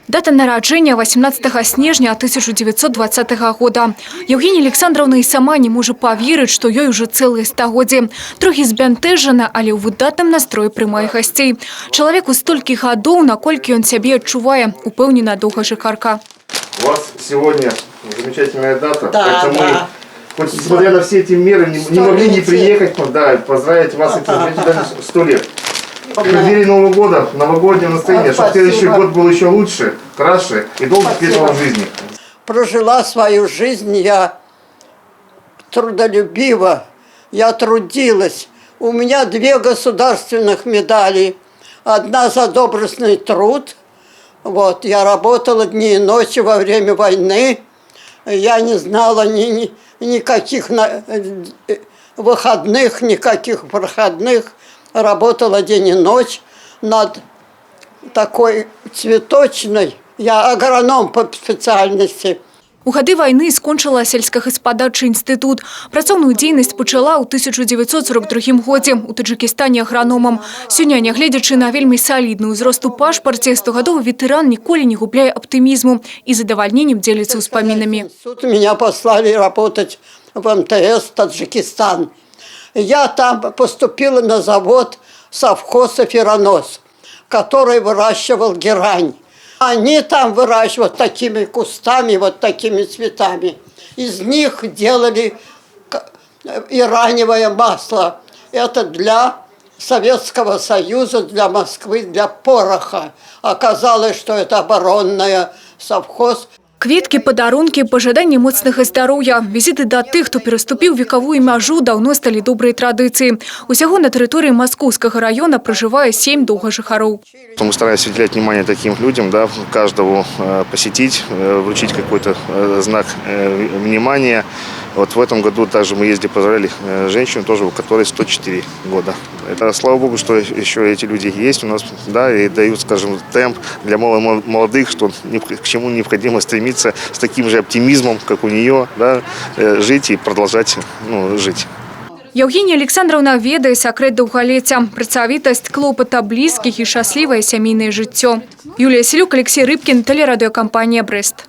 Дата нараджэння 18 снежня 1920 года. Евгения Александровна и сама не может поверить, что ёй уже целые стагоддзі. Трохи збянтэжана, але ў выдатным настроі прымае гасцей. Чалавеку столькі гадоў, наколькі он сябе адчувае, упэўнена доўгажыхарка. У вас сегодня замечательная дата, да, поэтому да. мы, хоть несмотря на все эти меры, не могли не приехать, да, поздравить вас с этим 100 лет. В преддверии Нового года, новогоднее настроение, чтобы следующий год был еще лучше, краше и долго светлого в жизни. Прожила свою жизнь я трудолюбиво, я трудилась. У меня 2 государственных медали. Одна за доблестный труд. Вот, я работала дни и ночи во время войны. Я не знала никаких выходных, никаких проходных. Работала день и ночь над такой цветочной. Я агроном по специальности. У гады вайны скончыла сельскагаспадарчы інстытут. Працоўную дзейнасць пачала ў 1942 годзе у Таджикістане аграномам. Сёння, нягледзячы на вельмі салідны ўзрост у пашпарце, 100-гадовы ветэран ніколі не губляе аптымізму і задавальненнем дзеліцца ўспамінамі. Меня послали работать в МТС Таджикистан. Я там поступила на завод совхоз «Феронос», который выращивал герань. Они там выращивают такими кустами, вот такими цветами. Из них делали ираневое масло. Это для Советского Союза, для Москвы, для пороха. Оказалось, что это оборонный совхоз. Кветкі, падарункі, пажаданні моцнага здароўя. Візіты да тых, хто пераступіў векавую мяжу, даўно сталі добрай традыцыі. Усяго на тэрыторыі Маскоўскага района проживае 7 доўгажыхароў. Мы стараемся уделять внимание таким людям, да, каждого посетить, вручить какой-то знак внимания. Вот в этом году также мы ездили, поздравляли женщину, тоже у которой 104 года. Это, слава Богу, что еще эти люди есть у нас, да, и дают, скажем, темп для молодых, что ни к чему необходимо стремиться с таким же оптимизмом, как у нее, да, жить и продолжать, жить. Евгения Александровна ведае сакрэт даўгалецця, працавітасць, клопата блізкіх і шчаслівае сямейнае жыццё. Юлія Селюк, Алексей Рыбкин, телерадиокомпания «Брест».